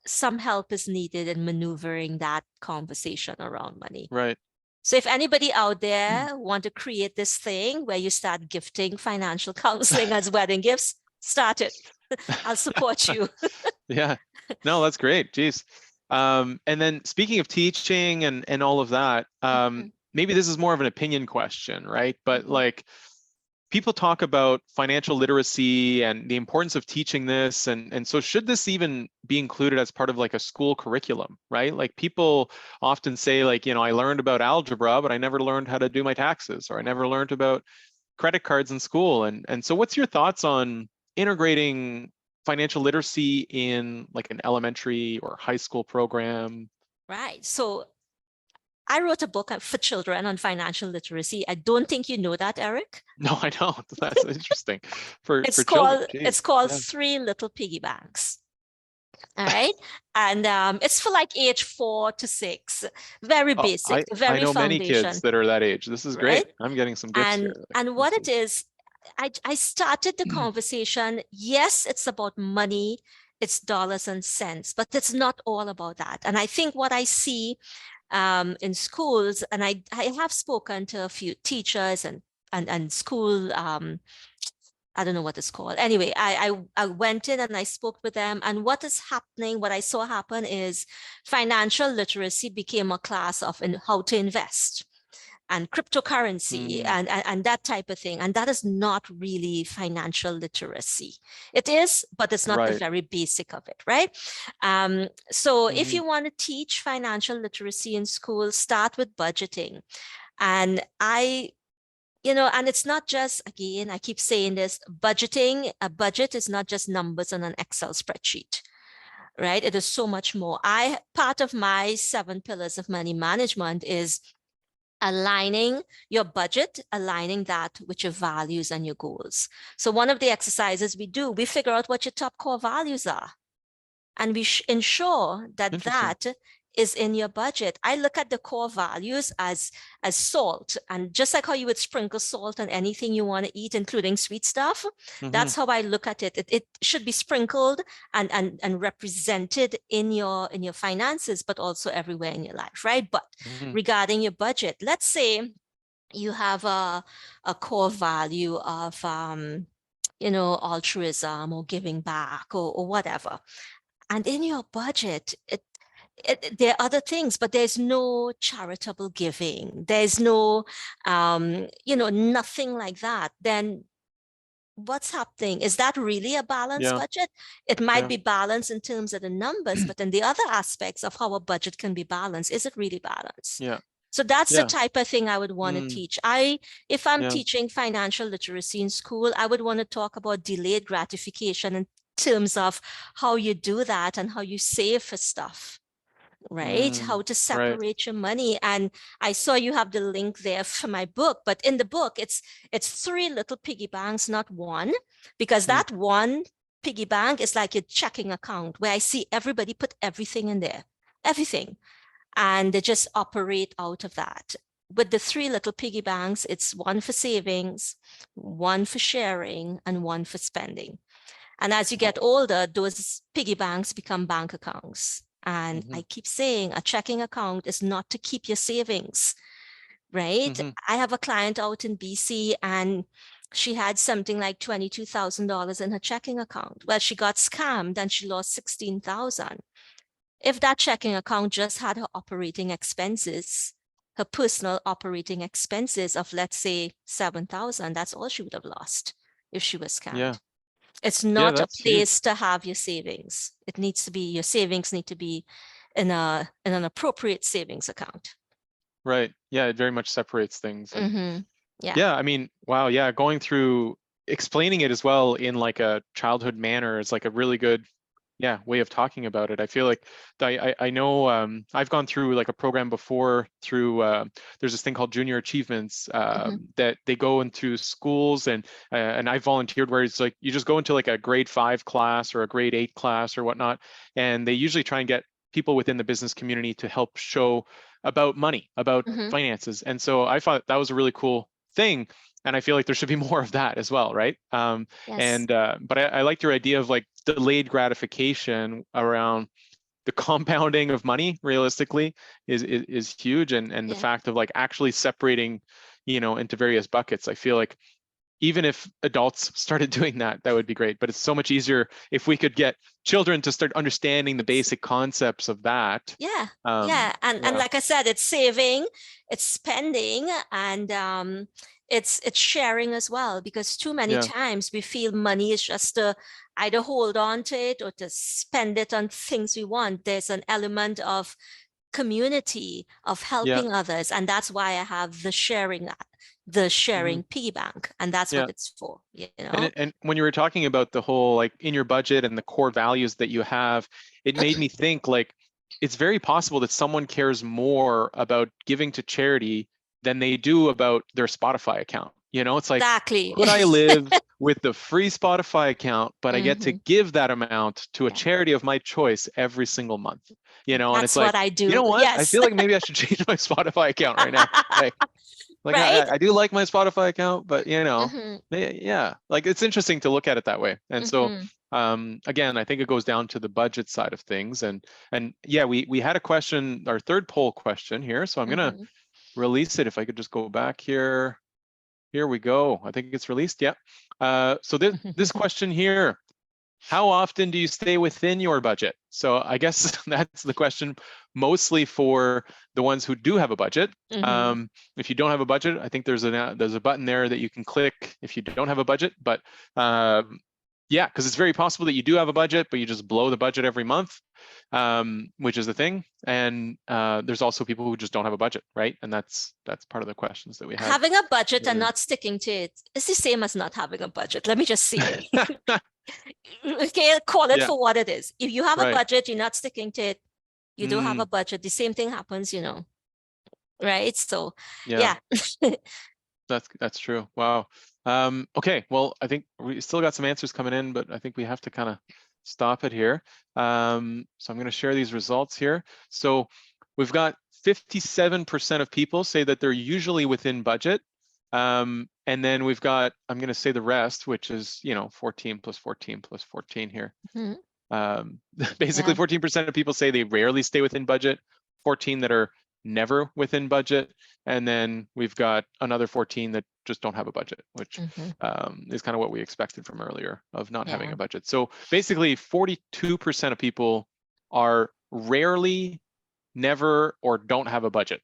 some help is needed in maneuvering that conversation around money. Right. So if anybody out there want to create this thing where you start gifting financial counseling as wedding gifts, start it. I'll support you. Yeah. No, that's great. Geez. And then speaking of teaching and all of that, maybe this is more of an opinion question, right? But like, people talk about financial literacy and the importance of teaching this, and so should this even be included as part of like a school curriculum, right? Like, people often say, like, you know, I learned about algebra, but I never learned how to do my taxes, or I never learned about credit cards in school. And so what's your thoughts on integrating financial literacy in like an elementary or high school program? Right. So I wrote a book for children on financial literacy. I don't think you know that, Eric. No, I don't. That's interesting. For It's children. called Jeez. Yeah. Three Little Piggy Banks. All right. And it's for like age 4 to 6. Very Oh, basic, I very know many kids foundation. that are that age. This is great. Right. I'm getting some gifts here. And what it is, I started the conversation. Yes, it's about money, it's dollars and cents, but it's not all about that. And I think what I see in schools, and I have spoken to a few teachers and school, I don't know what it's called. Anyway, I went in and I spoke with them, and what is happening, what I saw happen is financial literacy became a class of how to invest and cryptocurrency and that type of thing. And that is not really financial literacy. It is, but it's not the very basic of it, right? So if you want to teach financial literacy in school, start with budgeting. And and it's not just, again, I keep saying this, budgeting, a budget is not just numbers on an Excel spreadsheet. Right? It is so much more. Part of my 7 pillars of money management is aligning your budget, aligning that with your values and your goals. So one of the exercises we do, we figure out what your top core values are. And we ensure that that is in your budget. I look at the core values as salt. And just like how you would sprinkle salt on anything you want to eat, including sweet stuff, that's how I look at it. It should be sprinkled and represented in your finances, but also everywhere in your life, right? But regarding your budget, let's say you have a core value of altruism or giving back or whatever. And in your budget, there are other things, but there's no charitable giving. There's no, nothing like that. Then what's happening? Is that really a balanced budget? It might be balanced in terms of the numbers, but in the other aspects of how a budget can be balanced, is it really balanced? Yeah. So that's the type of thing I would want to teach. If I'm teaching financial literacy in school, I would want to talk about delayed gratification in terms of how you do that and how you save for stuff. Right? How to separate your money. And I saw you have the link there for my book, but in the book, it's 3 little piggy banks, not one, because that one piggy bank is like your checking account where I see everybody put everything in there, everything. And they just operate out of that. With the 3 little piggy banks, it's 1 for savings, 1 for sharing, and 1 for spending. And as you get older, those piggy banks become bank accounts. And I keep saying a checking account is not to keep your savings, right? I have a client out in BC and she had something like $22,000 in her checking account. Well, she got scammed and she lost $16,000. If that checking account just had her operating expenses, her personal operating expenses of, let's say, $7,000, that's all she would have lost if she was scammed. Yeah. It's not a place to have your savings. It needs to be, your savings need to be in an appropriate savings account. Right. Yeah, it very much separates things. And Yeah, I mean, wow, yeah, going through explaining it as well in like a childhood manner is like a really good, way of talking about it. I feel like I know I've gone through like a program before through there's this thing called Junior Achievements that they go into schools, and I volunteered where it's like you just go into like a grade 5 class or a grade 8 class or whatnot, and they usually try and get people within the business community to help show about money, about finances. And so I thought that was a really cool thing. And I feel like there should be more of that as well, right? Yes. But I liked your idea of like delayed gratification around the compounding of money. Realistically, is huge, and the fact of like actually separating, into various buckets. I feel like even if adults started doing that, that would be great. But it's so much easier if we could get children to start understanding the basic concepts of that. Yeah. And like I said, it's saving, it's spending, and it's sharing as well, because too many times we feel money is just to either hold on to it or to spend it on things we want. There's an element of community, of helping others, and that's why I have the sharing piggy bank, and that's what it's for. And when you were talking about the whole like in your budget and the core values that you have, it made me think like it's very possible that someone cares more about giving to charity than they do about their Spotify account. It's like, could I live with the free Spotify account, but I get to give that amount to a charity of my choice every single month, and it's like, what I do. You know what? I feel like maybe I should change my Spotify account right now. Like right? I do like my Spotify account, but like it's interesting to look at it that way. And so again, I think it goes down to the budget side of things. And we had a question, our third poll question here. So I'm gonna release it. If I could just go back here. Here we go. I think it's released. Yeah. So this question here, how often do you stay within your budget? So I guess that's the question mostly for the ones who do have a budget. If you don't have a budget, I think there's a button there that you can click if you don't have a budget. But because it's very possible that you do have a budget, but you just blow the budget every month, which is the thing. And there's also people who just don't have a budget, right? And that's part of the questions that we have. Having a budget and not sticking to it is the same as not having a budget. Let me just see it. Okay, call it for what it is. If you have a budget, you're not sticking to it, you don't have a budget, the same thing happens, right? So that's true. Wow. Okay, well, I think we still got some answers coming in, but I think we have to kind of stop it here. So I'm going to share these results here. So we've got 57% of people say that they're usually within budget. And then we've got, I'm going to say the rest, which is, 14 plus 14 plus 14 here. Basically 14% of people say they rarely stay within budget, 14 that are never within budget, and then we've got another 14 that just don't have a budget, which is kind of what we expected from earlier of not having a budget. So basically 42% of people are rarely, never, or don't have a budget.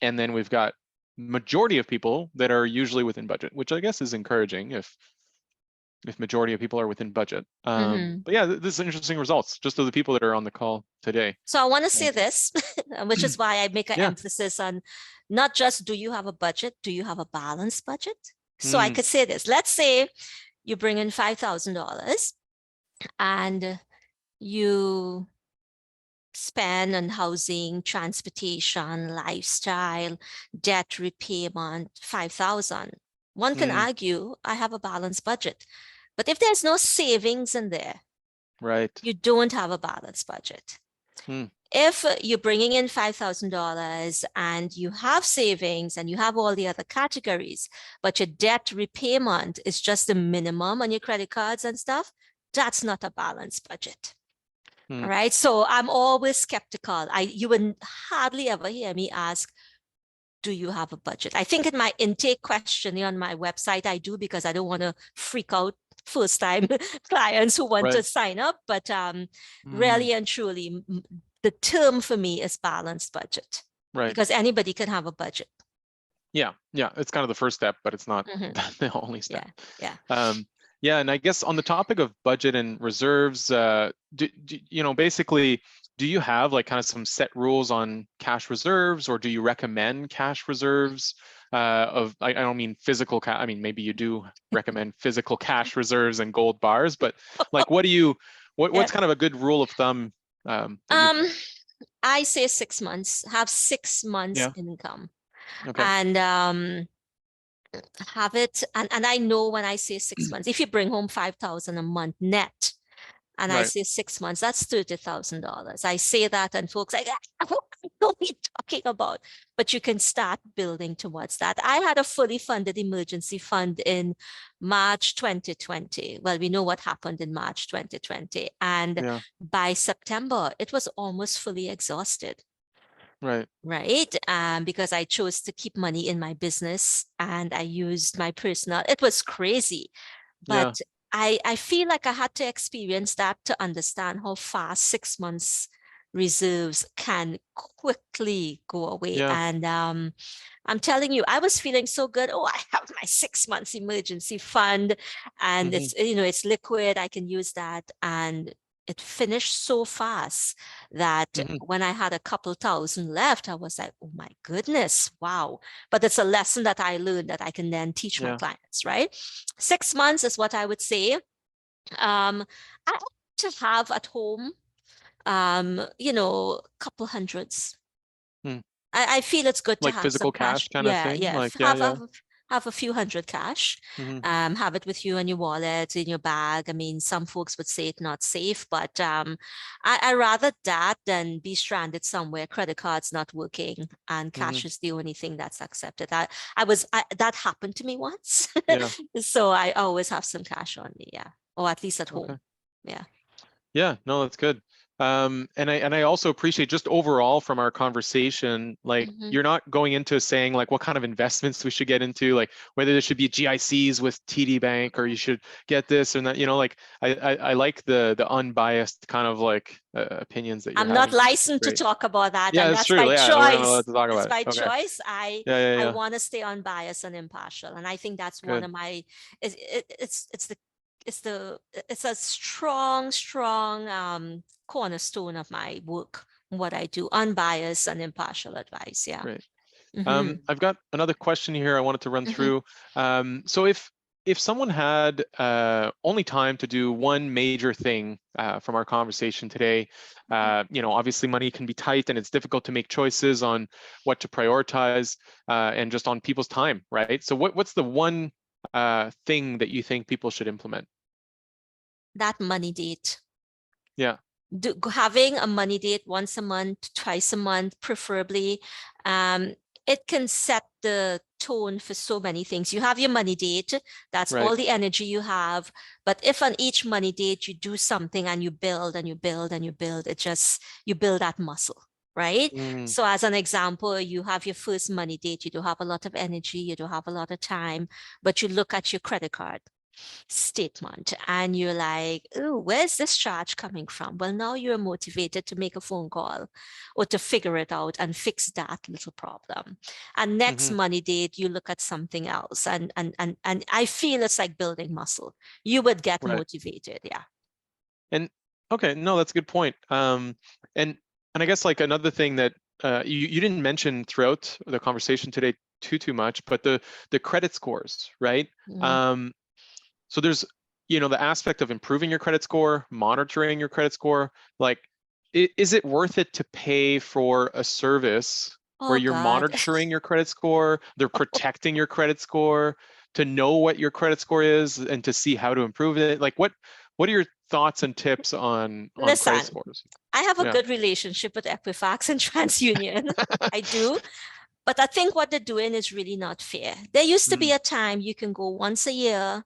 And then we've got majority of people that are usually within budget, which I guess is encouraging if majority of people are within budget. But yeah, this is interesting results just of the people that are on the call today. So I want to say this, which is why I make an emphasis on not just do you have a budget, do you have a balanced budget? So I could say this, let's say you bring in $5,000 and you spend on housing, transportation, lifestyle, debt repayment, $5,000. One can argue I have a balanced budget, but if there's no savings in there, you don't have a balanced budget. If you're bringing in $5,000 and you have savings and you have all the other categories, but your debt repayment is just the minimum on your credit cards and stuff, that's not a balanced budget. All right. So I'm always skeptical. You would hardly ever hear me ask, do you have a budget? I think in my intake questionnaire on my website, I do, because I don't want to freak out first-time clients who want to sign up. But really and truly, the term for me is balanced budget, because anybody can have a budget. Yeah, it's kind of the first step, but it's not the only step. Yeah, and I guess on the topic of budget and reserves, basically, do you have like kind of some set rules on cash reserves, or do you recommend cash reserves I don't mean physical cash. I mean, maybe you do recommend physical cash reserves and gold bars, but like, what do you What's kind of a good rule of thumb? I say 6 months. Have 6 months income. Okay. And have it, and I know when I say 6 months, if you bring home 5,000 a month net, and I say 6 months, that's $30,000. I say that, and folks like, what are you talking about? But you can start building towards that. I had a fully funded emergency fund in March 2020. Well, we know what happened in March 2020. And by September, it was almost fully exhausted. Right. Because I chose to keep money in my business and I used my personal. It was crazy. But I feel like I had to experience that to understand how fast 6 months reserves can quickly go away. And I'm telling you, I was feeling so good. Oh, I have my 6 months emergency fund and it's, it's liquid. I can use that. And it finished so fast that when I had a couple thousand left, I was like, oh my goodness, wow. But it's a lesson that I learned that I can then teach my clients, right? 6 months is what I would say. I like to have at home, couple hundreds. I feel it's good to like have physical some cash kind of thing. Like, have a few hundred cash, have it with you in your wallet, in your bag. I mean, some folks would say it's not safe, but I rather that than be stranded somewhere, credit cards not working, and cash is the only thing that's accepted. That happened to me once. So I always have some cash on me, or at least at home. Yeah, no, that's good. And I also appreciate just overall from our conversation, like you're not going into saying like what kind of investments we should get into, like whether there should be GICs with TD Bank or you should get this or that, like I like the unbiased kind of like opinions that you're having. I'm not licensed to talk about that. Yeah, and that's that's true. my Yeah, choice. we're not allowed to talk about That's my choice. I want to stay unbiased and impartial. And I think that's one of my, it's a strong cornerstone of my work, what I do, unbiased and impartial advice. Great. I've got another question here I wanted to run through. So if someone had only time to do one major thing from our conversation today, obviously money can be tight and it's difficult to make choices on what to prioritize and just on people's time, right? So what's the one thing that you think people should implement? That money date. Yeah. Having a money date once a month, twice a month, preferably, it can set the tone for so many things. You have your money date, that's all the energy you have. But if on each money date you do something and you build and you build and you build, you build that muscle, right? So as an example, you have your first money date, you don't have a lot of energy, you don't have a lot of time, but you look at your credit card statement and you're like, oh, where's this charge coming from? Well, now you're motivated to make a phone call or to figure it out and fix that little problem. And next money date, you look at something else. And I feel it's like building muscle. You would get motivated. Yeah. And okay, no, that's a good point. And I guess like another thing that you didn't mention throughout the conversation today too much, but the credit scores, right? So there's, the aspect of improving your credit score, monitoring your credit score. Like, is it worth it to pay for a service where you're monitoring your credit score, they're protecting your credit score, to know what your credit score is and to see how to improve it? Like, what are your thoughts and tips on credit scores? I have a good relationship with Equifax and TransUnion. I do. But I think what they're doing is really not fair. There used to be a time you can go once a year,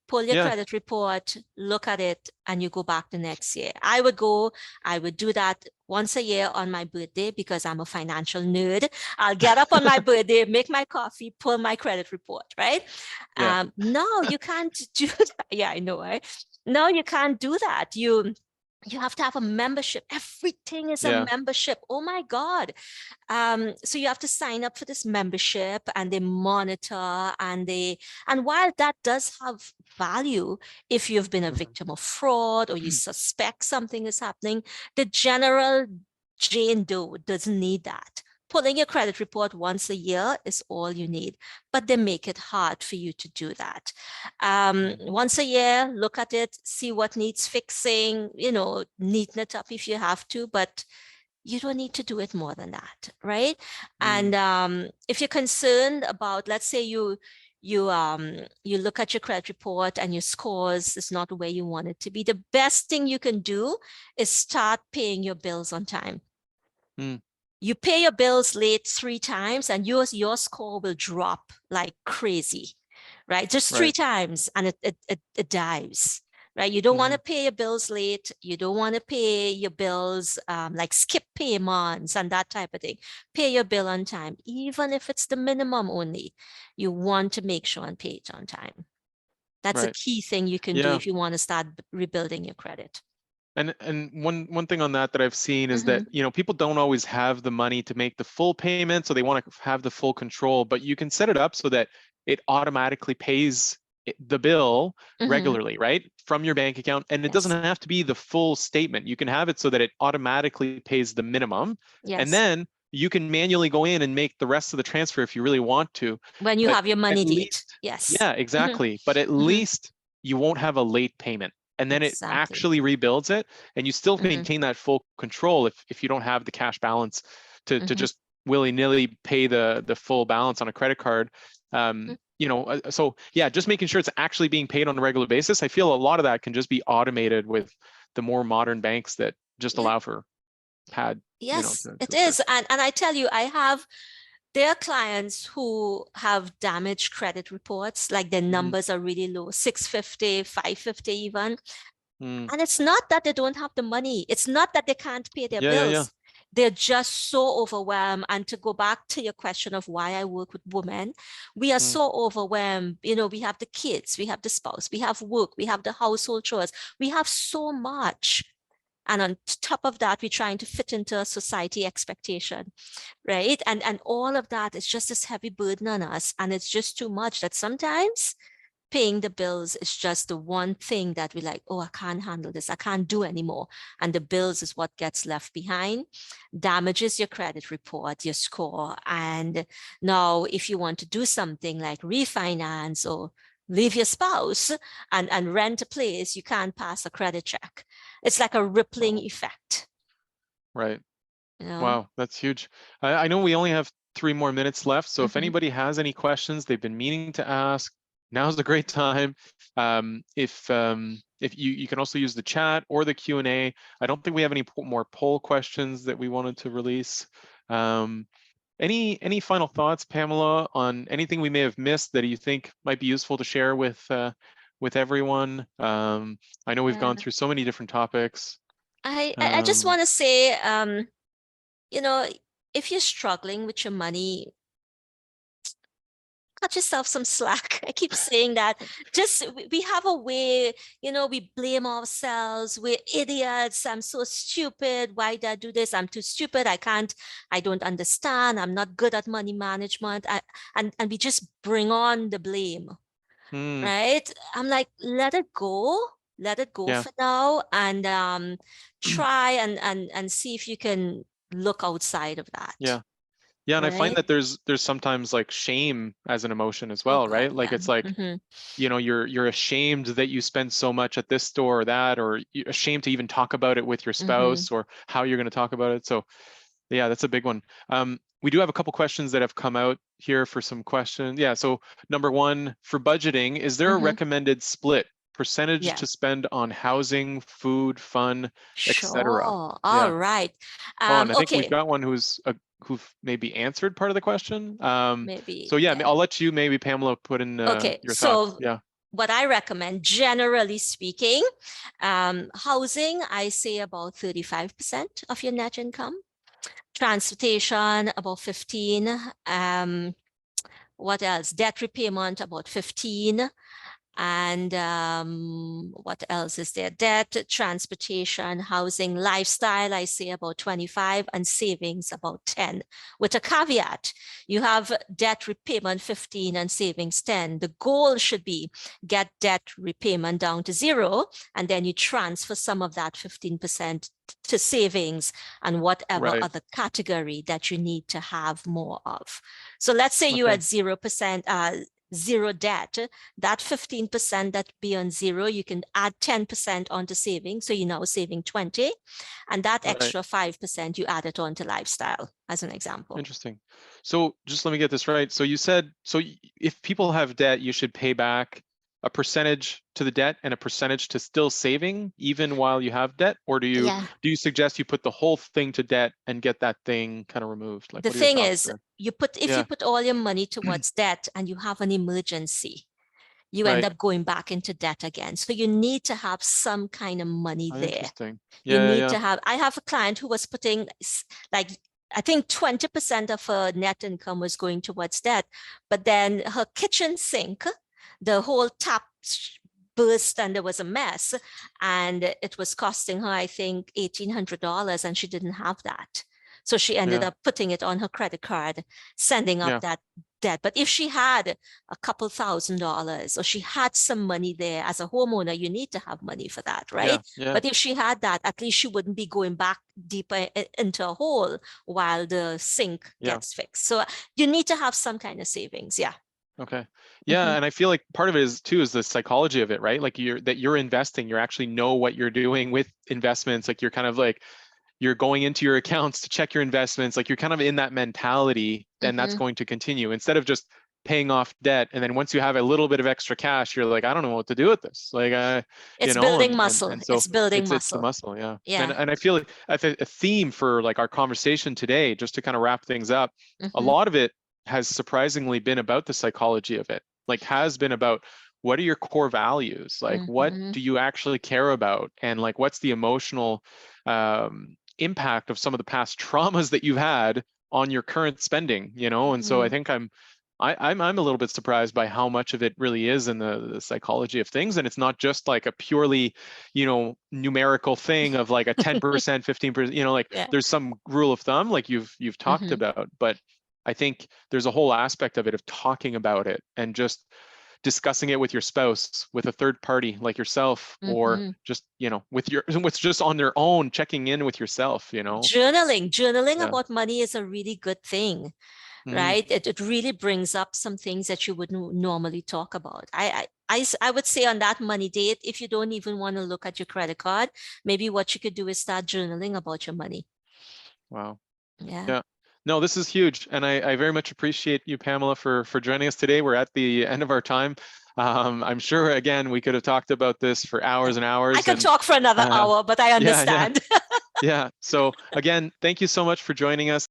pull your credit report, look at it, and you go back the next year. I would do that once a year on my birthday because I'm a financial nerd. I'll get up on my birthday, make my coffee, pull my credit report, right? No, you can't do that. Yeah, I know, right? No, you can't do that. You have to have a membership. Everything is a membership. Oh my God. So you have to sign up for this membership and they monitor and while that does have value, if you've been a victim of fraud or you suspect something is happening, the general Jane Doe doesn't need that. pulling your credit report once a year is all you need, but they make it hard for you to do that. Once a year, look at it, see what needs fixing, you know, neaten it up if you have to, but you don't need to do it more than that, right? And if you're concerned about, let's say you look at your credit report and your scores is not where you want it to be, the best thing you can do is start paying your bills on time. You pay your bills late 3 times and your score will drop like crazy, right? Just 3 times and it dives, right? You don't want to pay your bills late. You don't want to pay your bills like skip payments and that type of thing. Pay your bill on time, even if it's the minimum only. You want to make sure and pay it on time. That's a key thing you can do if you want to start rebuilding your credit. And one thing on that I've seen is that, you know, people don't always have the money to make the full payment, so they want to have the full control, but you can set it up so that it automatically pays the bill regularly, right, from your bank account, and it doesn't have to be the full statement. You can have it so that it automatically pays the minimum, and then you can manually go in and make the rest of the transfer if you really want to. When you have your money date, yeah, exactly. But at least you won't have a late payment. And then it actually rebuilds it, and you still maintain that full control if you don't have the cash balance to just willy-nilly pay the full balance on a credit card. You know, so yeah, just making sure it's actually being paid on a regular basis. I feel a lot of that can just be automated with the more modern banks that just allow for pad. Yes, it is. And I tell you, there are clients who have damaged credit reports, like their numbers are really low, 650, 550 even. And it's not that they don't have the money. It's not that they can't pay their bills. They're just so overwhelmed. And to go back to your question of why I work with women, we are so overwhelmed. You know, we have the kids, we have the spouse, we have work, we have the household chores. We have so much. And on top of that, we're trying to fit into a society expectation, right? And all of that is just this heavy burden on us. And it's just too much that sometimes paying the bills is just the one thing that we're like, oh, I can't handle this. I can't do anymore. And the bills is what gets left behind, damages your credit report, your score. And now if you want to do something like refinance or leave your spouse and rent a place, you can't pass a credit check. It's like a rippling effect. Right. You know? Wow, that's huge. I know we only have 3 more minutes left. So if anybody has any questions they've been meaning to ask, now's a great time. If you can also use the chat or the Q&A. I don't think we have any more poll questions that we wanted to release. Any final thoughts, Pamela, on anything we may have missed that you think might be useful to share with everyone? I know we've gone through so many different topics. I just want to say, you know, if you're struggling with your money, cut yourself some slack. I keep saying that. Just, we have a way, you know, we blame ourselves. We're idiots. I'm so stupid. Why did I do this? I'm too stupid. I don't understand. I'm not good at money management. And we just bring on the blame, right? I'm like, let it go. Let it go for now, and try and see if you can look outside of that. Yeah, and I find that there's sometimes like shame as an emotion as well, right? Like it's like, you know, you're ashamed that you spend so much at this store or that, or you're ashamed to even talk about it with your spouse or how you're going to talk about it. So yeah, that's a big one. We do have a couple questions that have come out here for some questions. Yeah, so number 1, for budgeting, is there a recommended split? Percentage to spend on housing, food, fun, etc. All right. And I think we've got one who maybe answered part of the question. Maybe. So yeah, I'll let you maybe, Pamela, put in your thoughts. Yeah. What I recommend, generally speaking, housing, I say about 35% of your net income. Transportation, about 15. What else? Debt repayment, about 15. And what else is there? Debt, transportation, housing, lifestyle, I say about 25, and savings about 10. With a caveat, you have debt repayment 15 and savings 10. The goal should be get debt repayment down to 0, and then you transfer some of that 15% to savings and whatever other category that you need to have more of. So let's say you're at 0%, zero debt, that 15% that be on 0, you can add 10% onto savings. So you're now saving 20, and that extra 5% you add it on to lifestyle, as an example. Interesting. So just let me get this right. So you said, so if people have debt, you should pay back a percentage to the debt and a percentage to still saving even while you have debt? Or do you suggest you put the whole thing to debt and get that thing kind of removed? Like, the thing is, you put all your money towards debt and you have an emergency, you end up going back into debt again. So you need to have some kind of money there. Interesting. You need to have, I have a client who was putting like, I think 20% of her net income was going towards debt, but then her kitchen sink, the whole tap burst and there was a mess, and it was costing her, I think, $1,800, and she didn't have that. So she ended up putting it on her credit card, sending up that debt. But if she had a couple $1,000s, or she had some money there, as a homeowner, you need to have money for that, right? But if she had that, at least she wouldn't be going back deeper into a hole while the sink gets fixed. So you need to have some kind of savings. Okay. Yeah. And I feel like part of it is too, is the psychology of it, right? Like you're investing, you actually know what you're doing with investments. Like you're kind of like, you're going into your accounts to check your investments. Like you're kind of in that mentality, and that's going to continue instead of just paying off debt. And then once you have a little bit of extra cash, you're like, I don't know what to do with this. Like, it's building muscle. And so it's building muscle. It's the muscle. Yeah. And I feel like a theme for like our conversation today, just to kind of wrap things up, a lot of it has surprisingly been about the psychology of it, like has been about what are your core values? Like, what do you actually care about? And like, what's the emotional impact of some of the past traumas that you've had on your current spending, And so I think I'm a little bit surprised by how much of it really is in the psychology of things. And it's not just like a purely, numerical thing of like a 10%, 15%, there's some rule of thumb like you've talked about, but I think there's a whole aspect of it of talking about it and just discussing it with your spouse, with a third party like yourself, or just, what's just on their own, checking in with yourself, Journaling about money is a really good thing, right? It really brings up some things that you wouldn't normally talk about. I would say on that money date, if you don't even want to look at your credit card, maybe what you could do is start journaling about your money. Wow. Yeah. No, this is huge. And I very much appreciate you, Pamela, for joining us today. We're at the end of our time. I'm sure, again, we could have talked about this for hours and hours. I could talk for another hour, but I understand. Yeah. So again, thank you so much for joining us.